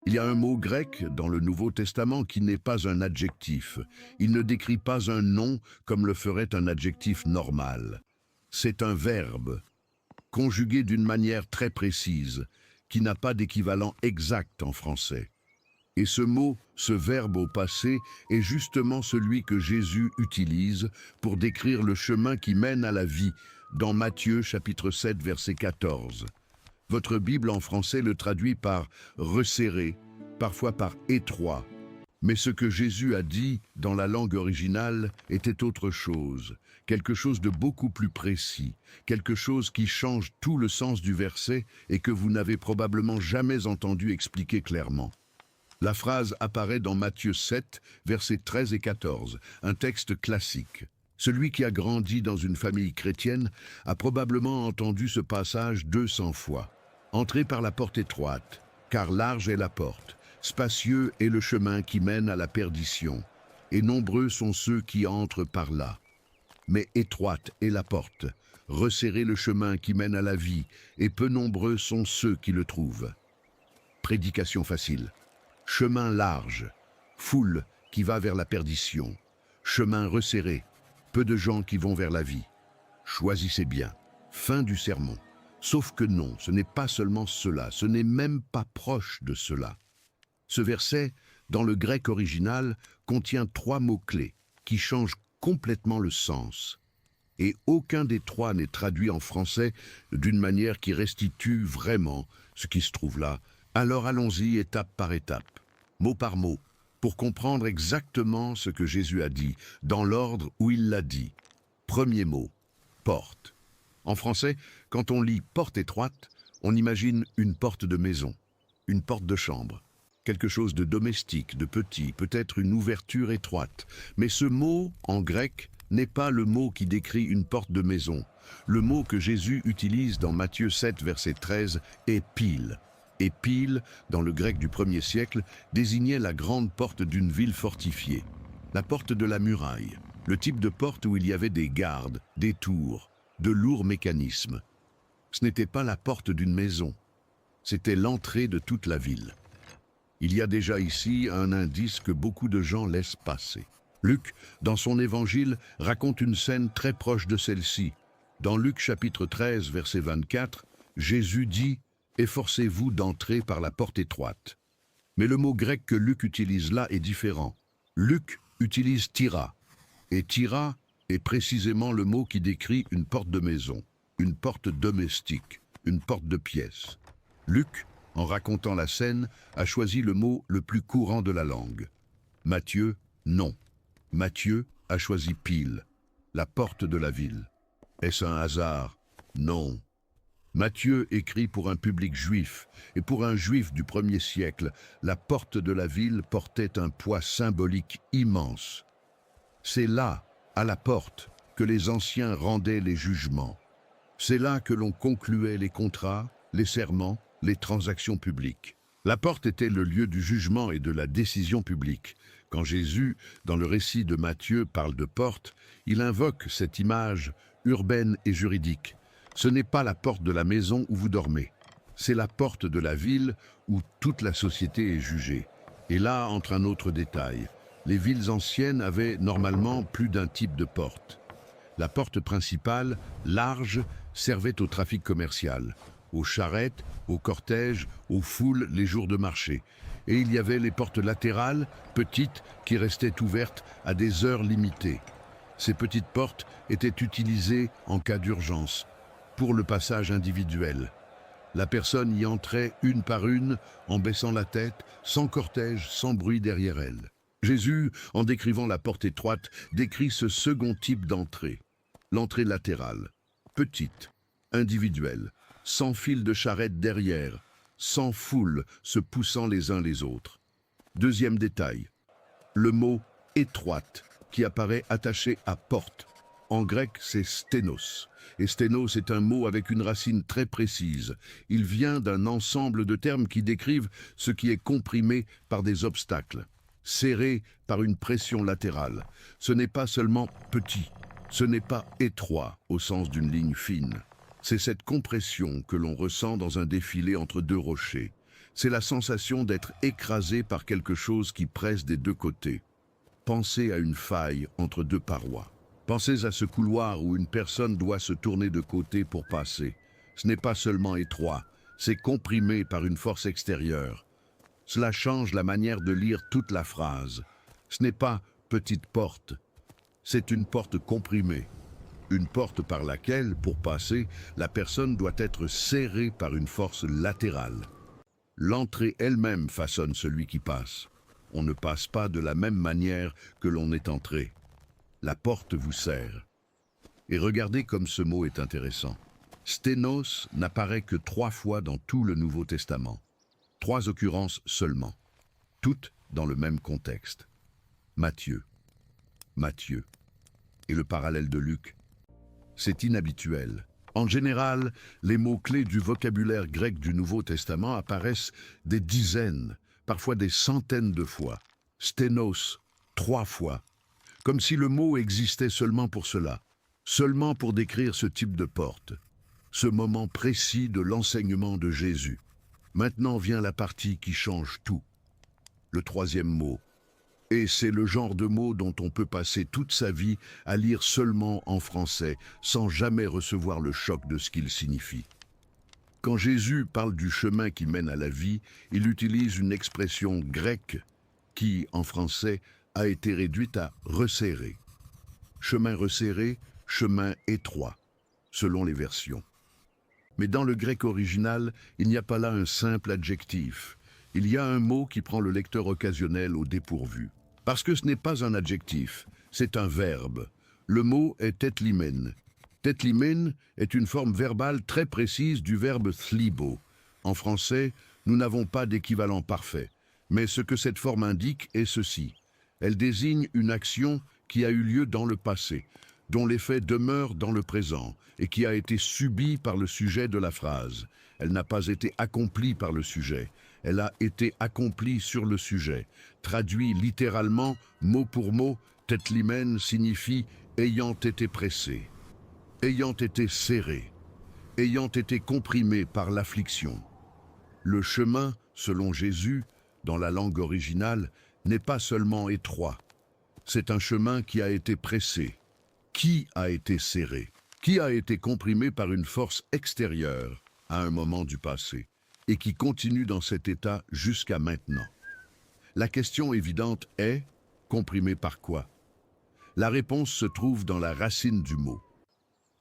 Il y a un mot grec dans le Nouveau Testament qui n'est pas un adjectif. Il ne décrit pas un nom comme le ferait un adjectif normal. C'est un verbe, conjugué d'une manière très précise, qui n'a pas d'équivalent exact en français. Et ce mot, ce verbe au passé, est justement celui que Jésus utilise pour décrire le chemin qui mène à la vie, dans Matthieu chapitre 7, verset 14. Votre Bible en français le traduit par « resserré », parfois par « étroit ». Mais ce que Jésus a dit dans la langue originale était autre chose, quelque chose de beaucoup plus précis, quelque chose qui change tout le sens du verset et que vous n'avez probablement jamais entendu expliquer clairement. La phrase apparaît dans Matthieu 7, versets 13 et 14, un texte classique. Celui qui a grandi dans une famille chrétienne a probablement entendu ce passage 200 fois. Entrez par la porte étroite, car large est la porte, spacieux est le chemin qui mène à la perdition, et nombreux sont ceux qui entrent par là. Mais étroite est la porte, resserrez le chemin qui mène à la vie, et peu nombreux sont ceux qui le trouvent. Prédication facile. Chemin large, foule qui va vers la perdition. Chemin resserré, peu de gens qui vont vers la vie. Choisissez bien. Fin du sermon. Sauf que non, ce n'est pas seulement cela, ce n'est même pas proche de cela. Ce verset, dans le grec original, contient 3 mots-clés qui changent complètement le sens. Et aucun des 3 n'est traduit en français d'une manière qui restitue vraiment ce qui se trouve là. Alors allons-y étape par étape, mot par mot, pour comprendre exactement ce que Jésus a dit, dans l'ordre où il l'a dit. Premier mot, porte. En français, quand on lit porte étroite, on imagine une porte de maison, une porte de chambre, quelque chose de domestique, de petit, peut-être une ouverture étroite. Mais ce mot, en grec, n'est pas le mot qui décrit une porte de maison. Le mot que Jésus utilise dans Matthieu 7, verset 13, est pile. Et pile, dans le grec du 1er siècle, désignait la grande porte d'une ville fortifiée, la porte de la muraille, le type de porte où il y avait des gardes, des tours, de lourds mécanismes. Ce n'était pas la porte d'une maison, c'était l'entrée de toute la ville. Il y a déjà ici un indice que beaucoup de gens laissent passer. Luc, dans son évangile, raconte une scène très proche de celle-ci. Dans Luc chapitre 13, verset 24, Jésus dit « Efforcez-vous d'entrer par la porte étroite ». Mais le mot grec que Luc utilise là est différent. Luc utilise tyra, et tyra est précisément le mot qui décrit une porte de maison, une porte domestique, une porte de pièce. Luc, en racontant la scène, a choisi le mot le plus courant de la langue. Matthieu, non. Matthieu a choisi pile, la porte de la ville. Est-ce un hasard? Non. Matthieu écrit pour un public juif, et pour un juif du 1er siècle, la porte de la ville portait un poids symbolique immense. C'est là, à la porte, que les anciens rendaient les jugements. C'est là que l'on concluait les contrats, les serments, les transactions publiques. La porte était le lieu du jugement et de la décision publique. Quand Jésus, dans le récit de Matthieu, parle de porte, il invoque cette image urbaine et juridique. Ce n'est pas la porte de la maison où vous dormez, c'est la porte de la ville où toute la société est jugée. Et là entre un autre détail. Les villes anciennes avaient normalement plus d'un type de porte. La porte principale, large, servait au trafic commercial, aux charrettes, aux cortèges, aux foules les jours de marché. Et il y avait les portes latérales, petites, qui restaient ouvertes à des heures limitées. Ces petites portes étaient utilisées en cas d'urgence, pour le passage individuel. La personne y entrait une par une, en baissant la tête, sans cortège, sans bruit derrière elle. Jésus, en décrivant la porte étroite, décrit ce second type d'entrée. L'entrée latérale, petite, individuelle, sans fil de charrette derrière, sans foule se poussant les uns les autres. Deuxième détail, le mot « étroite » qui apparaît attaché à « porte ». En grec, c'est sténos. Et sténos est un mot avec une racine très précise. Il vient d'un ensemble de termes qui décrivent ce qui est comprimé par des obstacles, serré par une pression latérale. Ce n'est pas seulement petit, ce n'est pas étroit au sens d'une ligne fine. C'est cette compression que l'on ressent dans un défilé entre deux rochers. C'est la sensation d'être écrasé par quelque chose qui presse des deux côtés. Pensez à une faille entre deux parois. Pensez à ce couloir où une personne doit se tourner de côté pour passer. Ce n'est pas seulement étroit, c'est comprimé par une force extérieure. Cela change la manière de lire toute la phrase. Ce n'est pas « petite porte », c'est une porte comprimée. Une porte par laquelle, pour passer, la personne doit être serrée par une force latérale. L'entrée elle-même façonne celui qui passe. On ne passe pas de la même manière que l'on est entré. La porte vous serre. Et regardez comme ce mot est intéressant. Sténos n'apparaît que 3 fois dans tout le Nouveau Testament. 3 occurrences seulement, toutes dans le même contexte. Matthieu, et le parallèle de Luc. C'est inhabituel. En général, les mots-clés du vocabulaire grec du Nouveau Testament apparaissent des dizaines, parfois des centaines de fois. Sténos, 3 fois. Comme si le mot existait seulement pour cela, seulement pour décrire ce type de porte, ce moment précis de l'enseignement de Jésus. Maintenant vient la partie qui change tout. Le 3e mot. Et c'est le genre de mot dont on peut passer toute sa vie à lire seulement en français, sans jamais recevoir le choc de ce qu'il signifie. Quand Jésus parle du chemin qui mène à la vie, il utilise une expression grecque qui, en français, a été réduite à resserrer. Chemin resserré, chemin étroit, selon les versions. Mais dans le grec original, il n'y a pas là un simple adjectif. Il y a un mot qui prend le lecteur occasionnel au dépourvu. Parce que ce n'est pas un adjectif, c'est un verbe. Le mot est tetlimen. Tetlimen est une forme verbale très précise du verbe thlibo. En français, nous n'avons pas d'équivalent parfait. Mais ce que cette forme indique est ceci. Elle désigne une action qui a eu lieu dans le passé, dont l'effet demeure dans le présent et qui a été subie par le sujet de la phrase. Elle n'a pas été accomplie par le sujet, elle a été accomplie sur le sujet. Traduit littéralement, mot pour mot, tetlimen signifie « ayant été pressé », ayant été serré, ayant été comprimé par l'affliction. Le chemin, selon Jésus, dans la langue originale, n'est pas seulement étroit, c'est un chemin qui a été pressé, qui a été serré, qui a été comprimé par une force extérieure à un moment du passé et qui continue dans cet état jusqu'à maintenant. La question évidente est, comprimé par quoi? La réponse se trouve dans la racine du mot.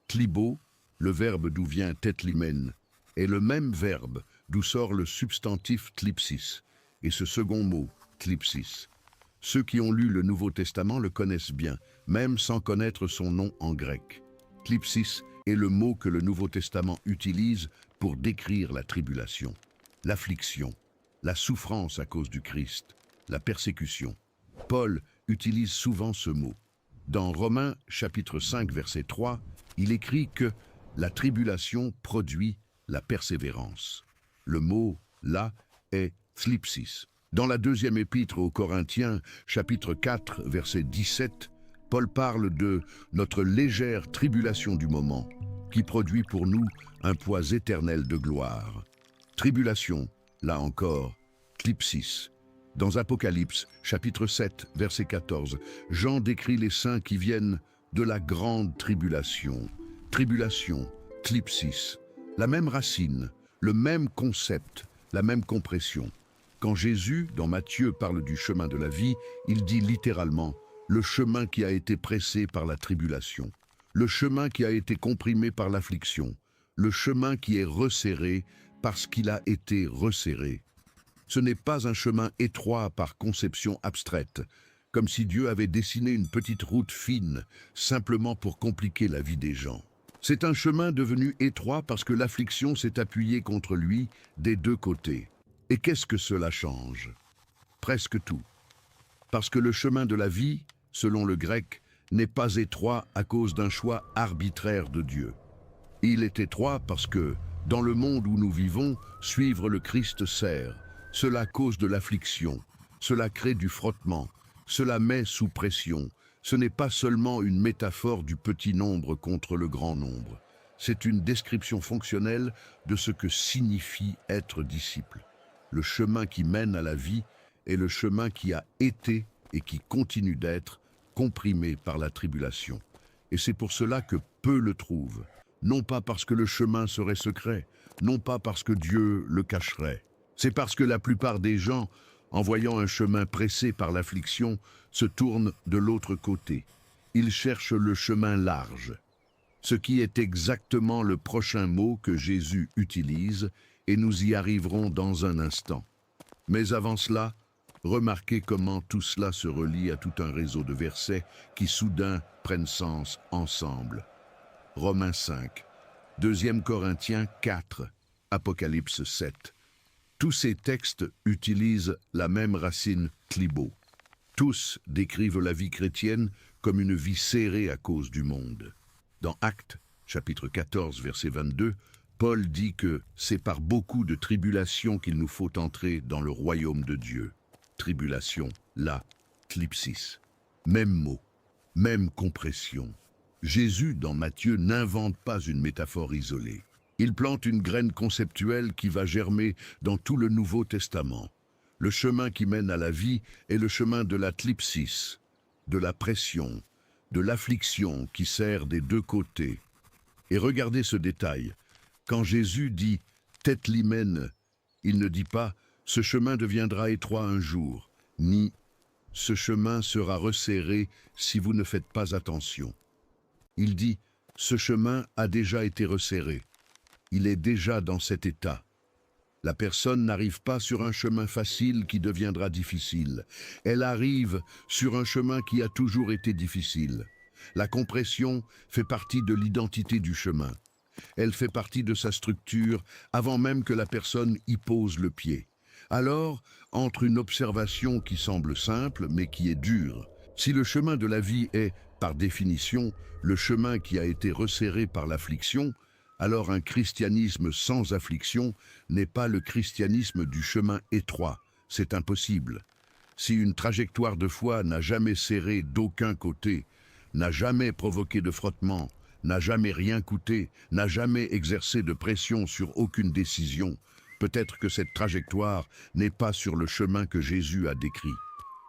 Tlibo, le verbe d'où vient tetlimen, est le même verbe d'où sort le substantif thlipsis, et ce second mot, thlipsis. Ceux qui ont lu le Nouveau Testament le connaissent bien, même sans connaître son nom en grec. Thlipsis est le mot que le Nouveau Testament utilise pour décrire la tribulation, l'affliction, la souffrance à cause du Christ, la persécution. Paul utilise souvent ce mot. Dans Romains chapitre 5 verset 3, il écrit que la tribulation produit la persévérance. Le mot là est thlipsis. Dans la 2e épître aux Corinthiens, chapitre 4, verset 17, Paul parle de notre légère tribulation du moment, qui produit pour nous un poids éternel de gloire. Tribulation, là encore, thlipsis. Dans Apocalypse, chapitre 7, verset 14, Jean décrit les saints qui viennent de la grande tribulation. Tribulation, thlipsis, la même racine, le même concept, la même compression. Quand Jésus, dans Matthieu, parle du chemin de la vie, il dit littéralement « le chemin qui a été pressé par la tribulation, le chemin qui a été comprimé par l'affliction, le chemin qui est resserré parce qu'il a été resserré. » Ce n'est pas un chemin étroit par conception abstraite, comme si Dieu avait dessiné une petite route fine, simplement pour compliquer la vie des gens. C'est un chemin devenu étroit parce que l'affliction s'est appuyée contre lui des deux côtés. Et qu'est-ce que cela change? Presque tout. Parce que le chemin de la vie, selon le grec, n'est pas étroit à cause d'un choix arbitraire de Dieu. Il est étroit parce que, dans le monde où nous vivons, suivre le Christ sert. Cela cause de l'affliction, cela crée du frottement, cela met sous pression. Ce n'est pas seulement une métaphore du petit nombre contre le grand nombre. C'est une description fonctionnelle de ce que signifie être disciple. le chemin qui mène à la vie est le chemin qui a été et qui continue d'être comprimé par la tribulation. Et c'est pour cela que peu le trouvent, non pas parce que le chemin serait secret, non pas parce que Dieu le cacherait. C'est parce que la plupart des gens, en voyant un chemin pressé par l'affliction, se tournent de l'autre côté. Ils cherchent le chemin large, ce qui est exactement le prochain mot que Jésus utilise, et nous y arriverons dans un instant. Mais avant cela, remarquez comment tout cela se relie à tout un réseau de versets qui soudain prennent sens ensemble. Romains 5, 2 Corinthiens 4, Apocalypse 7. Tous ces textes utilisent la même racine klibo. Tous décrivent la vie chrétienne comme une vie serrée à cause du monde. Dans Actes, chapitre 14, verset 22, Paul dit que c'est par beaucoup de tribulations qu'il nous faut entrer dans le royaume de Dieu. Tribulation, là, thlipsis. Même mot, même compression. Jésus, dans Matthieu, n'invente pas une métaphore isolée. Il plante une graine conceptuelle qui va germer dans tout le Nouveau Testament. Le chemin qui mène à la vie est le chemin de la thlipsis, de la pression, de l'affliction qui sert des deux côtés. Et regardez ce détail. Quand Jésus dit « tethlimène », il ne dit pas « ce chemin deviendra étroit un jour », ni « ce chemin sera resserré si vous ne faites pas attention ». Il dit « ce chemin a déjà été resserré ». Il est déjà dans cet état. La personne n'arrive pas sur un chemin facile qui deviendra difficile. Elle arrive sur un chemin qui a toujours été difficile. La compression fait partie de l'identité du chemin. Elle fait partie de sa structure avant même que la personne y pose le pied. Alors, entre une observation qui semble simple mais qui est dure, si le chemin de la vie est, par définition, le chemin qui a été resserré par l'affliction, alors un christianisme sans affliction n'est pas le christianisme du chemin étroit. C'est impossible. Si une trajectoire de foi n'a jamais serré d'aucun côté, n'a jamais provoqué de frottement, n'a jamais rien coûté, n'a jamais exercé de pression sur aucune décision, peut-être que cette trajectoire n'est pas sur le chemin que Jésus a décrit.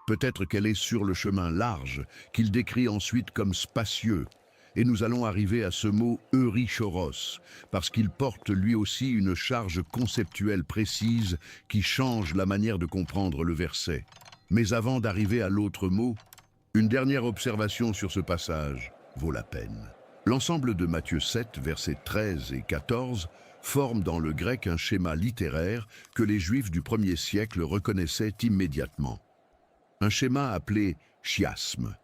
Peut-être qu'elle est sur le chemin large, qu'il décrit ensuite comme spacieux. Et nous allons arriver à ce mot « eurychoros », parce qu'il porte lui aussi une charge conceptuelle précise qui change la manière de comprendre le verset. Mais avant d'arriver à l'autre mot, une dernière observation sur ce passage vaut la peine. L'ensemble de Matthieu 7, versets 13 et 14, forme dans le grec un schéma littéraire que les Juifs du 1er siècle reconnaissaient immédiatement. Un schéma appelé chiasme.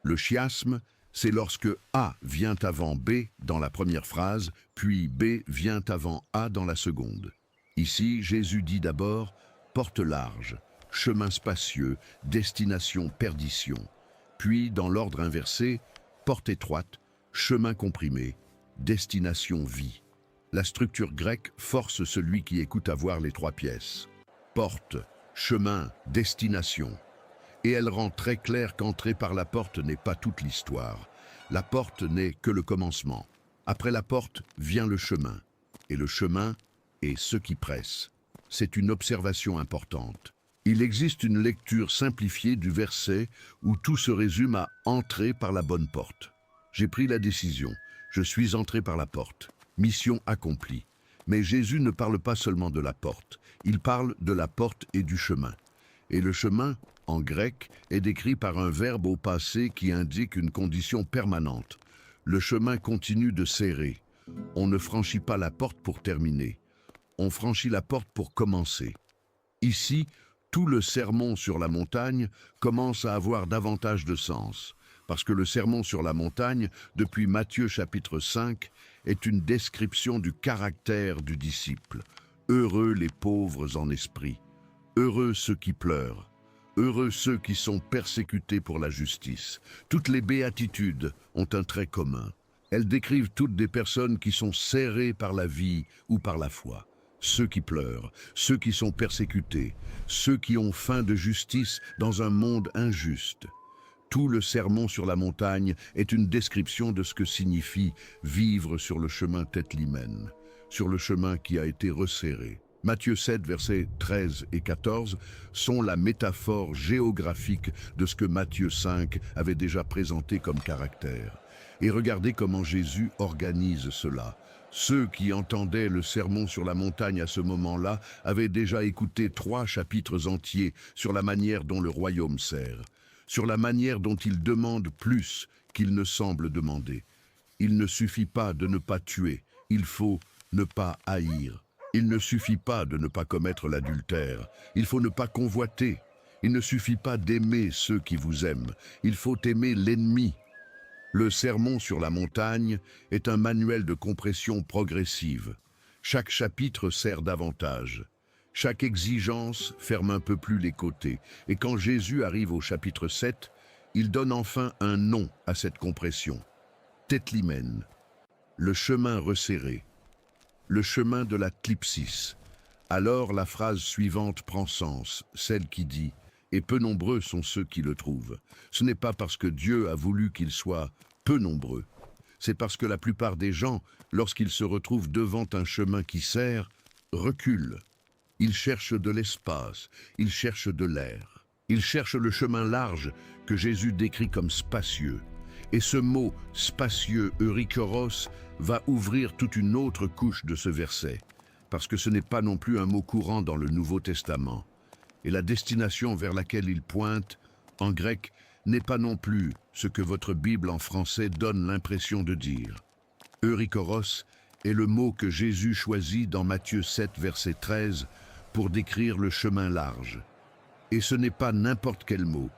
Le chiasme, c'est lorsque A vient avant B dans la première phrase, puis B vient avant A dans la seconde. Ici, Jésus dit d'abord « porte large », chemin spacieux, destination perdition. Puis, dans l'ordre inversé, porte étroite, chemin comprimé, destination vie. La structure grecque force celui qui écoute à voir les trois pièces. Porte, chemin, destination. Et elle rend très clair qu'entrer par la porte n'est pas toute l'histoire. La porte n'est que le commencement. Après la porte vient le chemin. Et le chemin est ce qui presse. C'est une observation importante. Il existe une lecture simplifiée du verset où tout se résume à « entrer par la bonne porte ». J'ai pris la décision. Je suis entré par la porte. Mission accomplie. Mais Jésus ne parle pas seulement de la porte. Il parle de la porte et du chemin. Et le chemin, en grec, est décrit par un verbe au passé qui indique une condition permanente. Le chemin continue de serrer. On ne franchit pas la porte pour terminer. On franchit la porte pour commencer. Ici, tout le sermon sur la montagne commence à avoir davantage de sens, parce que le sermon sur la montagne, depuis Matthieu chapitre 5, est une description du caractère du disciple. Heureux les pauvres en esprit, heureux ceux qui pleurent, heureux ceux qui sont persécutés pour la justice. Toutes les béatitudes ont un trait commun. Elles décrivent toutes des personnes qui sont serrées par la vie ou par la foi. Ceux qui pleurent, ceux qui sont persécutés, ceux qui ont faim de justice dans un monde injuste. Tout le sermon sur la montagne est une description de ce que signifie vivre sur le chemin tethlimène, sur le chemin qui a été resserré. Matthieu 7, versets 13 et 14 sont la métaphore géographique de ce que Matthieu 5 avait déjà présenté comme caractère. Et regardez comment Jésus organise cela. Ceux qui entendaient le sermon sur la montagne à ce moment-là avaient déjà écouté 3 chapitres entiers sur la manière dont le royaume sert, sur la manière dont il demande plus qu'il ne semble demander. Il ne suffit pas de ne pas tuer, il faut ne pas haïr. Il ne suffit pas de ne pas commettre l'adultère, il faut ne pas convoiter. Il ne suffit pas d'aimer ceux qui vous aiment, il faut aimer l'ennemi. Le sermon sur la montagne est un manuel de compression progressive. Chaque chapitre sert davantage. Chaque exigence ferme un peu plus les côtés. Et quand Jésus arrive au chapitre 7, il donne enfin un nom à cette compression. Tétlimène, le chemin resserré. Le chemin de la clipsis. Alors la phrase suivante prend sens, celle qui dit « Et peu nombreux sont ceux qui le trouvent ». Ce n'est pas parce que Dieu a voulu qu'ils soient peu nombreux. C'est parce que la plupart des gens, lorsqu'ils se retrouvent devant un chemin qui sert, reculent. Ils cherchent de l'espace, ils cherchent de l'air. Ils cherchent le chemin large que Jésus décrit comme spacieux. Et ce mot « spacieux » eurikoros va ouvrir toute une autre couche de ce verset, parce que ce n'est pas non plus un mot courant dans le Nouveau Testament. Et la destination vers laquelle il pointe, en grec, n'est pas non plus ce que votre Bible en français donne l'impression de dire. Eurikoros est le mot que Jésus choisit dans Matthieu 7, verset 13, pour décrire le chemin large. Et ce n'est pas n'importe quel mot.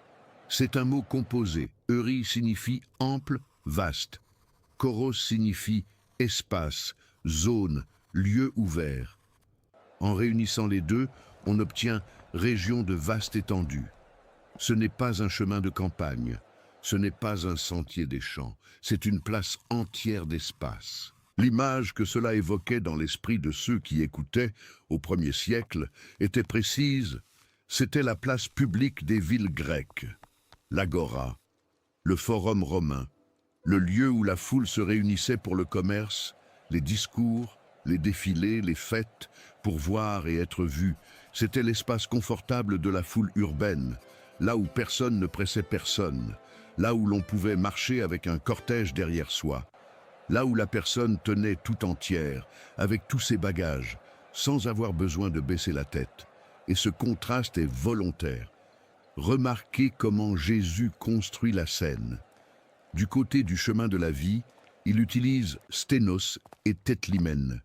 C'est un mot composé. Euri signifie ample, vaste. Koros signifie espace, zone, lieu ouvert. En réunissant les deux, on obtient région de vaste étendue. Ce n'est pas un chemin de campagne, ce n'est pas un sentier des champs, c'est une place entière d'espace. L'image que cela évoquait dans l'esprit de ceux qui écoutaient au 1er siècle était précise, c'était la place publique des villes grecques. L'agora, le forum romain, le lieu où la foule se réunissait pour le commerce, les discours, les défilés, les fêtes, pour voir et être vu. C'était l'espace confortable de la foule urbaine, là où personne ne pressait personne, là où l'on pouvait marcher avec un cortège derrière soi, là où la personne tenait tout entière, avec tous ses bagages, sans avoir besoin de baisser la tête. Et ce contraste est volontaire. Remarquez comment Jésus construit la scène. Du côté du chemin de la vie, il utilise sténos et tétlimène,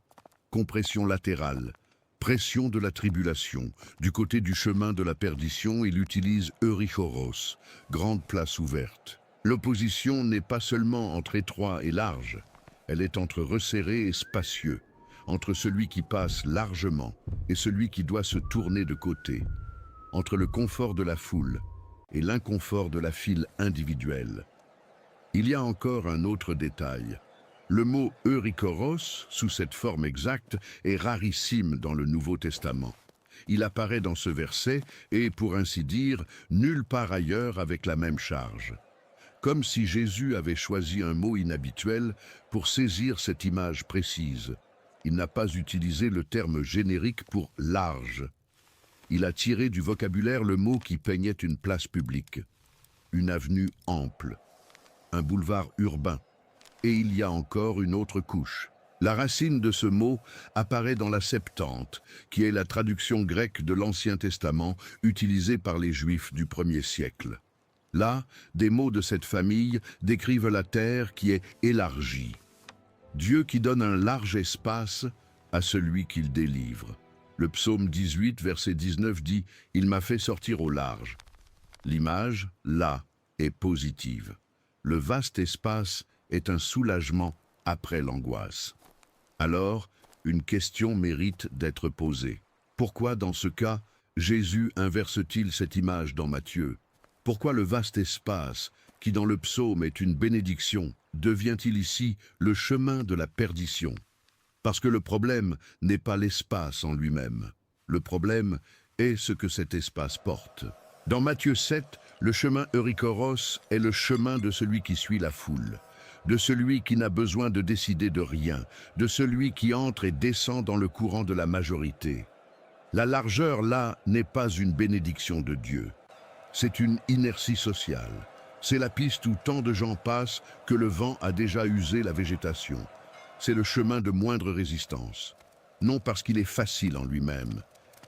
compression latérale, pression de la tribulation. Du côté du chemin de la perdition, il utilise eurychoros, grande place ouverte. L'opposition n'est pas seulement entre étroit et large, elle est entre resserré et spacieux, entre celui qui passe largement et celui qui doit se tourner de côté, entre le confort de la foule et l'inconfort de la file individuelle. Il y a encore un autre détail. Le mot « eurikoros » sous cette forme exacte est rarissime dans le Nouveau Testament. Il apparaît dans ce verset et, pour ainsi dire, nulle part ailleurs avec la même charge. Comme si Jésus avait choisi un mot inhabituel pour saisir cette image précise. Il n'a pas utilisé le terme générique pour « large ». Il a tiré du vocabulaire le mot qui peignait une place publique, une avenue ample, un boulevard urbain. Et il y a encore une autre couche. La racine de ce mot apparaît dans la Septante, qui est la traduction grecque de l'Ancien Testament utilisée par les Juifs du 1er siècle. Là, des mots de cette famille décrivent la terre qui est élargie. Dieu qui donne un large espace à celui qu'il délivre. Le psaume 18, verset 19 dit « Il m'a fait sortir au large ». L'image, là, est positive. Le vaste espace est un soulagement après l'angoisse. Alors, une question mérite d'être posée. Pourquoi, dans ce cas, Jésus inverse-t-il cette image dans Matthieu? Pourquoi le vaste espace, qui dans le psaume est une bénédiction, devient-il ici le chemin de la perdition? Parce que le problème n'est pas l'espace en lui-même. Le problème est ce que cet espace porte. Dans Matthieu 7, le chemin eurikoros est le chemin de celui qui suit la foule, de celui qui n'a besoin de décider de rien, de celui qui entre et descend dans le courant de la majorité. La largeur, là, n'est pas une bénédiction de Dieu. C'est une inertie sociale. C'est la piste où tant de gens passent que le vent a déjà usé la végétation. C'est le chemin de moindre résistance. Non parce qu'il est facile en lui-même,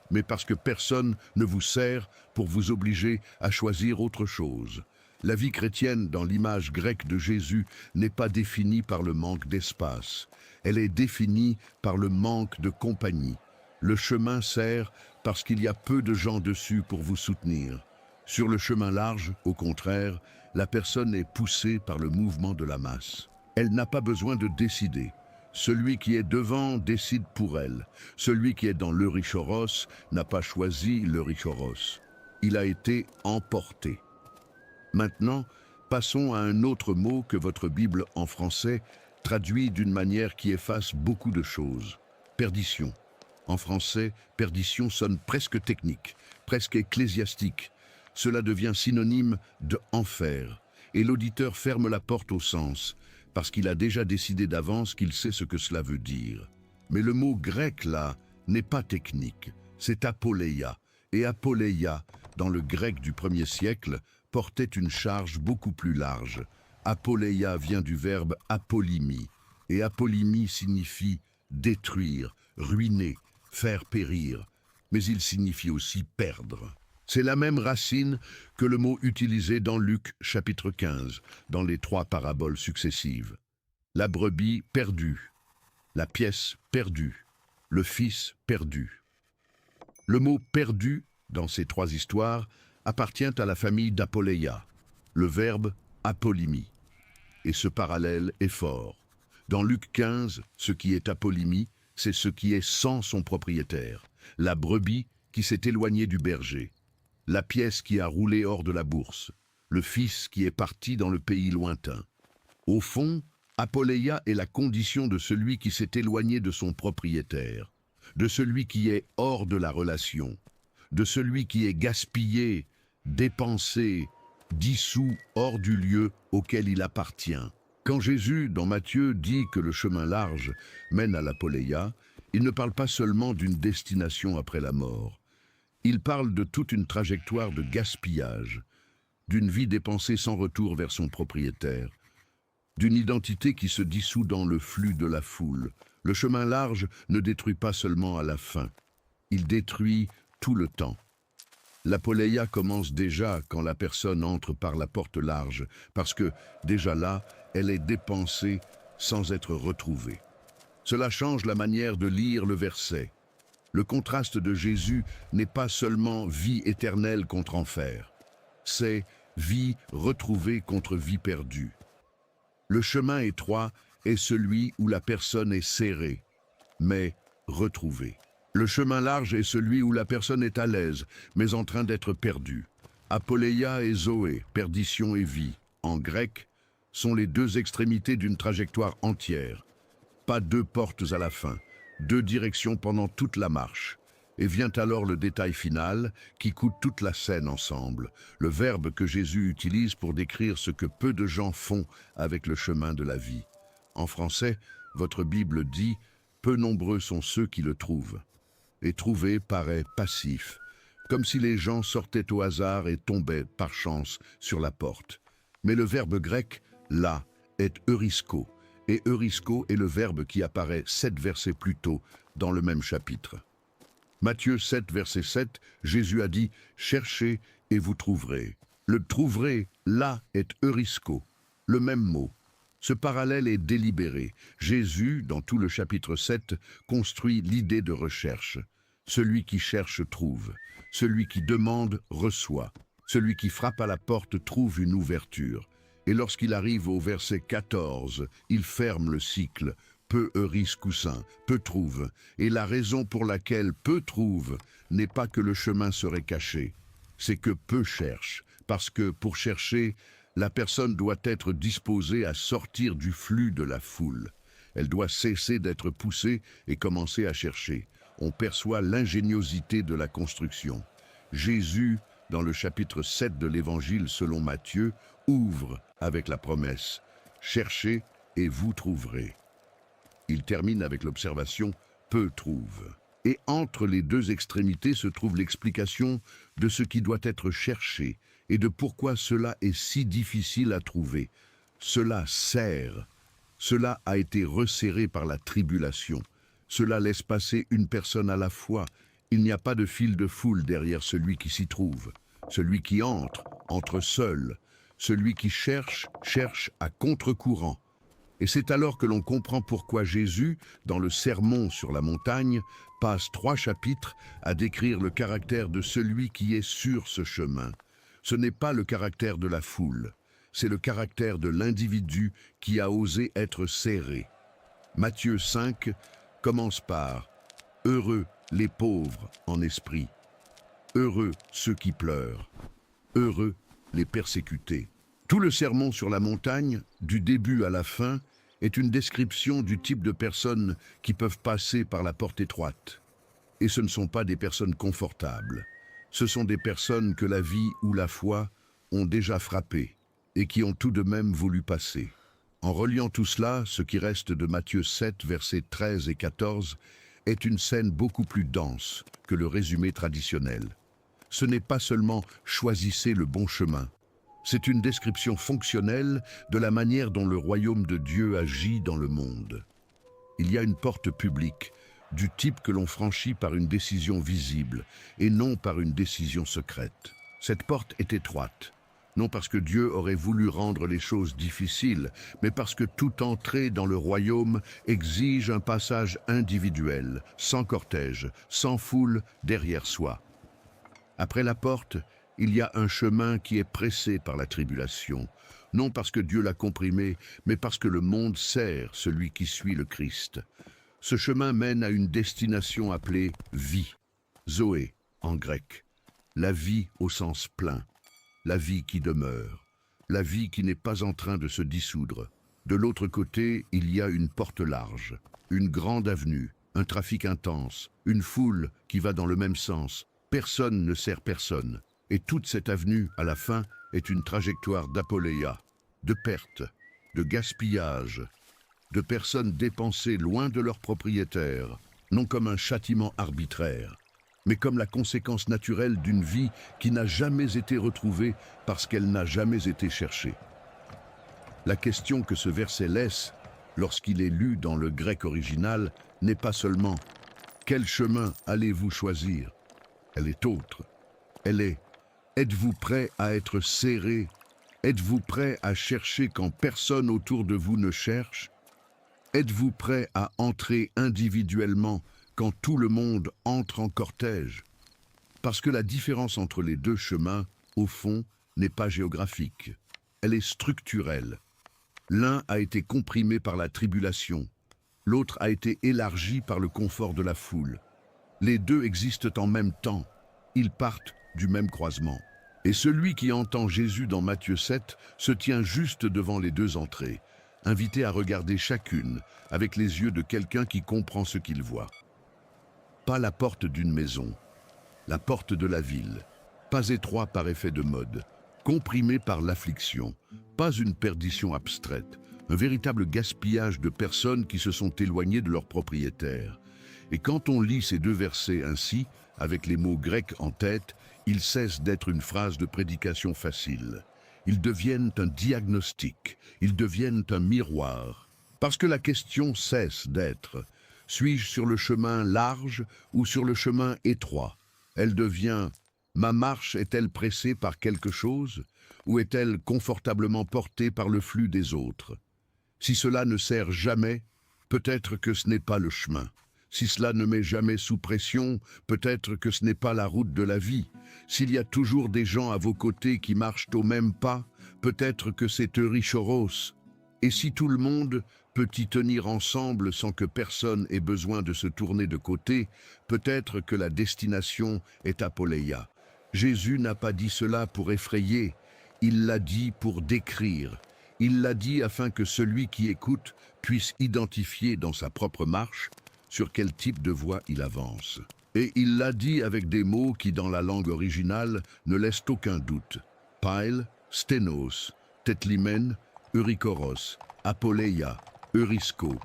mais parce que personne ne vous sert pour vous obliger à choisir autre chose. La vie chrétienne, dans l'image grecque de Jésus, n'est pas définie par le manque d'espace. Elle est définie par le manque de compagnie. Le chemin sert parce qu'il y a peu de gens dessus pour vous soutenir. Sur le chemin large, au contraire, la personne est poussée par le mouvement de la masse. Elle n'a pas besoin de décider. Celui qui est devant décide pour elle. Celui qui est dans l'Eurychoros n'a pas choisi l'Eurychoros. Il a été emporté. Maintenant, passons à un autre mot que votre Bible en français traduit d'une manière qui efface beaucoup de choses. Perdition. En français, perdition sonne presque technique, presque ecclésiastique. Cela devient synonyme de enfer, et l'auditeur ferme la porte au sens, parce qu'il a déjà décidé d'avance qu'il sait ce que cela veut dire. Mais le mot grec là n'est pas technique, c'est apoleia, et apoleia, dans le grec du 1er siècle, portait une charge beaucoup plus large. Apoleia vient du verbe apolimie, et apolimie signifie détruire, ruiner, faire périr, mais il signifie aussi perdre. C'est la même racine que le mot utilisé dans Luc chapitre 15, dans les 3 paraboles successives. La brebis perdue, la pièce perdue, le fils perdu. Le mot perdu, dans ces 3 histoires, appartient à la famille d'apoleia, le verbe apolimie. Et ce parallèle est fort. Dans Luc 15, ce qui est apolimie, c'est ce qui est sans son propriétaire, la brebis qui s'est éloignée du berger, la pièce qui a roulé hors de la bourse, le fils qui est parti dans le pays lointain. Au fond, apoleia est la condition de celui qui s'est éloigné de son propriétaire, de celui qui est hors de la relation, de celui qui est gaspillé, dépensé, dissous hors du lieu auquel il appartient. Quand Jésus, dans Matthieu, dit que le chemin large mène à l'apoleia, il ne parle pas seulement d'une destination après la mort. Il parle de toute une trajectoire de gaspillage, d'une vie dépensée sans retour vers son propriétaire, d'une identité qui se dissout dans le flux de la foule. Le chemin large ne détruit pas seulement à la fin, il détruit tout le temps. L'apoleia commence déjà quand la personne entre par la porte large, parce que, déjà là, elle est dépensée sans être retrouvée. Cela change la manière de lire le verset. Le contraste de Jésus n'est pas seulement vie éternelle contre enfer, c'est vie retrouvée contre vie perdue. Le chemin étroit est celui où la personne est serrée, mais retrouvée. Le chemin large est celui où la personne est à l'aise, mais en train d'être perdue. Apoleia et Zoé, perdition et vie, en grec, sont les 2 extrémités d'une trajectoire entière. Pas 2 portes à la fin, 2 directions pendant toute la marche. Et vient alors le détail final qui coûte toute la scène ensemble, le verbe que Jésus utilise pour décrire ce que peu de gens font avec le chemin de la vie. En français, votre Bible dit « peu nombreux sont ceux qui le trouvent ». Et trouver paraît passif, comme si les gens sortaient au hasard et tombaient par chance sur la porte. Mais le verbe grec « là » est eurisko, et eurisko est le verbe qui apparaît 7 versets plus tôt dans le même chapitre. Matthieu 7, verset 7, Jésus a dit « Cherchez et vous trouverez ». Le « trouverez » là est eurisko, le même mot. Ce parallèle est délibéré. Jésus, dans tout le chapitre 7, construit l'idée de recherche. Celui qui cherche trouve. Celui qui demande reçoit. Celui qui frappe à la porte trouve une ouverture. Et lorsqu'il arrive au verset 14, il ferme le cycle. Peu euriscoussin, peu trouve. Et la raison pour laquelle peu trouve n'est pas que le chemin serait caché. C'est que peu cherche. Parce que pour chercher, la personne doit être disposée à sortir du flux de la foule. Elle doit cesser d'être poussée et commencer à chercher. On perçoit l'ingéniosité de la construction. Jésus, dans le chapitre 7 de l'Évangile selon Matthieu, ouvre avec la promesse « Cherchez et vous trouverez ». Il termine avec l'observation « peu trouve ». Et entre les deux extrémités se trouve l'explication de ce qui doit être cherché et de pourquoi cela est si difficile à trouver. Cela sert. Cela a été resserré par la tribulation. Cela laisse passer une personne à la fois. Il n'y a pas de fil de foule derrière celui qui s'y trouve. Celui qui entre seul. Celui qui cherche à contre-courant. Et c'est alors que l'on comprend pourquoi Jésus, dans le Sermon sur la montagne, passe 3 chapitres à décrire le caractère de celui qui est sur ce chemin. Ce n'est pas le caractère de la foule, c'est le caractère de l'individu qui a osé être serré. Matthieu 5 commence par « Heureux les pauvres en esprit, heureux ceux qui pleurent, heureux les persécutés ». Tout le sermon sur la montagne, du début à la fin, est une description du type de personnes qui peuvent passer par la porte étroite. Et ce ne sont pas des personnes confortables. Ce sont des personnes que la vie ou la foi ont déjà frappées et qui ont tout de même voulu passer. En reliant tout cela, ce qui reste de Matthieu 7, versets 13 et 14, est une scène beaucoup plus dense que le résumé traditionnel. Ce n'est pas seulement « choisissez le bon chemin ». C'est une description fonctionnelle de la manière dont le royaume de Dieu agit dans le monde. Il y a une porte publique, du type que l'on franchit par une décision visible et non par une décision secrète. Cette porte est étroite, non parce que Dieu aurait voulu rendre les choses difficiles, mais parce que toute entrée dans le royaume exige un passage individuel, sans cortège, sans foule derrière soi. Après la porte, il y a un chemin qui est pressé par la tribulation, non parce que Dieu l'a comprimé, mais parce que le monde sert celui qui suit le Christ. Ce chemin mène à une destination appelée vie, Zoé en grec, la vie au sens plein, la vie qui demeure, la vie qui n'est pas en train de se dissoudre. De l'autre côté, il y a une porte large, une grande avenue, un trafic intense, une foule qui va dans le même sens. Personne ne sert personne. Et toute cette avenue, à la fin, est une trajectoire d'apoléia, de perte, de gaspillage, de personnes dépensées loin de leurs propriétaires, non comme un châtiment arbitraire, mais comme la conséquence naturelle d'une vie qui n'a jamais été retrouvée parce qu'elle n'a jamais été cherchée. La question que ce verset laisse, lorsqu'il est lu dans le grec original, n'est pas seulement « Quel chemin allez-vous choisir ?» Elle est autre. Elle est « Êtes-vous prêt à être serré? Êtes-vous prêt à chercher quand personne autour de vous ne cherche? Êtes-vous prêt à entrer individuellement quand tout le monde entre en cortège? Parce que la différence entre les deux chemins, au fond, n'est pas géographique. Elle est structurelle. L'un a été comprimé par la tribulation, l'autre a été élargi par le confort de la foule. Les deux existent en même temps. Ils partent du même croisement. Et celui qui entend Jésus dans Matthieu 7 se tient juste devant les deux entrées, invité à regarder chacune avec les yeux de quelqu'un qui comprend ce qu'il voit. Pas la porte d'une maison, la porte de la ville, pas étroit par effet de mode, comprimé par l'affliction, pas une perdition abstraite, un véritable gaspillage de personnes qui se sont éloignées de leurs propriétaires. Et quand on lit ces deux versets ainsi, avec les mots grecs en tête, ils cessent d'être une phrase de prédication facile. Ils deviennent un diagnostic, ils deviennent un miroir. Parce que la question cesse d'être « suis-je sur le chemin large ou sur le chemin étroit ?» Elle devient « ma marche est-elle pressée par quelque chose ou est-elle confortablement portée par le flux des autres ?» Si cela ne sert jamais, peut-être que ce n'est pas le chemin. Si cela ne met jamais sous pression, peut-être que ce n'est pas la route de la vie. S'il y a toujours des gens à vos côtés qui marchent au même pas, peut-être que c'est Eurychoros. Et si tout le monde peut y tenir ensemble sans que personne ait besoin de se tourner de côté, peut-être que la destination est Apoléia. Jésus n'a pas dit cela pour effrayer, il l'a dit pour décrire. Il l'a dit afin que celui qui écoute puisse identifier dans sa propre marche sur quel type de voie il avance. Et il l'a dit avec des mots qui, dans la langue originale, ne laissent aucun doute. Pail, sténos, tetlimen, eurychoros, apoleia, eurysko.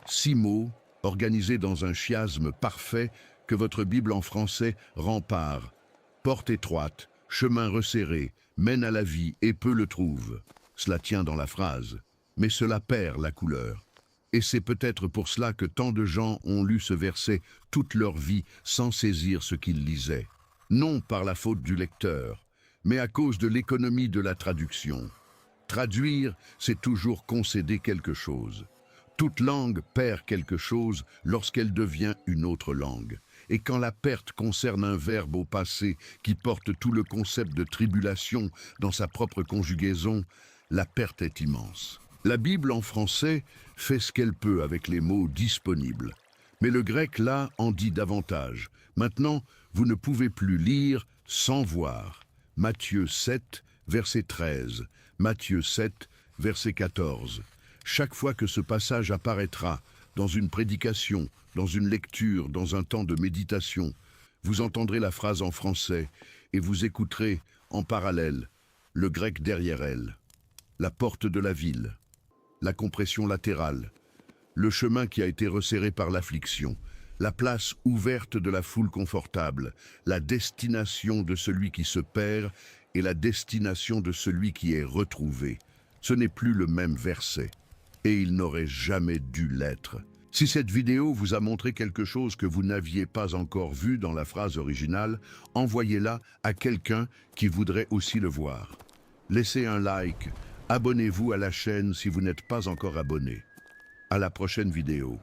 6 mots, organisés dans un chiasme parfait que votre Bible en français rempart, porte étroite, chemin resserré, mène à la vie et peu le trouve. Cela tient dans la phrase, mais cela perd la couleur. Et c'est peut-être pour cela que tant de gens ont lu ce verset toute leur vie sans saisir ce qu'ils lisaient. Non par la faute du lecteur, mais à cause de l'économie de la traduction. Traduire, c'est toujours concéder quelque chose. Toute langue perd quelque chose lorsqu'elle devient une autre langue. Et quand la perte concerne un verbe au passé qui porte tout le concept de tribulation dans sa propre conjugaison, la perte est immense. La Bible en français fait ce qu'elle peut avec les mots disponibles. Mais le grec, là, en dit davantage. Maintenant, vous ne pouvez plus lire sans voir. Matthieu 7, verset 13. Matthieu 7, verset 14. Chaque fois que ce passage apparaîtra, dans une prédication, dans une lecture, dans un temps de méditation, vous entendrez la phrase en français et vous écouterez, en parallèle, le grec derrière elle. La porte de la ville, la compression latérale, le chemin qui a été resserré par l'affliction, la place ouverte de la foule confortable, la destination de celui qui se perd et la destination de celui qui est retrouvé. Ce n'est plus le même verset, et il n'aurait jamais dû l'être. Si cette vidéo vous a montré quelque chose que vous n'aviez pas encore vu dans la phrase originale, envoyez-la à quelqu'un qui voudrait aussi le voir. Laissez un like, abonnez-vous à la chaîne si vous n'êtes pas encore abonné. À la prochaine vidéo.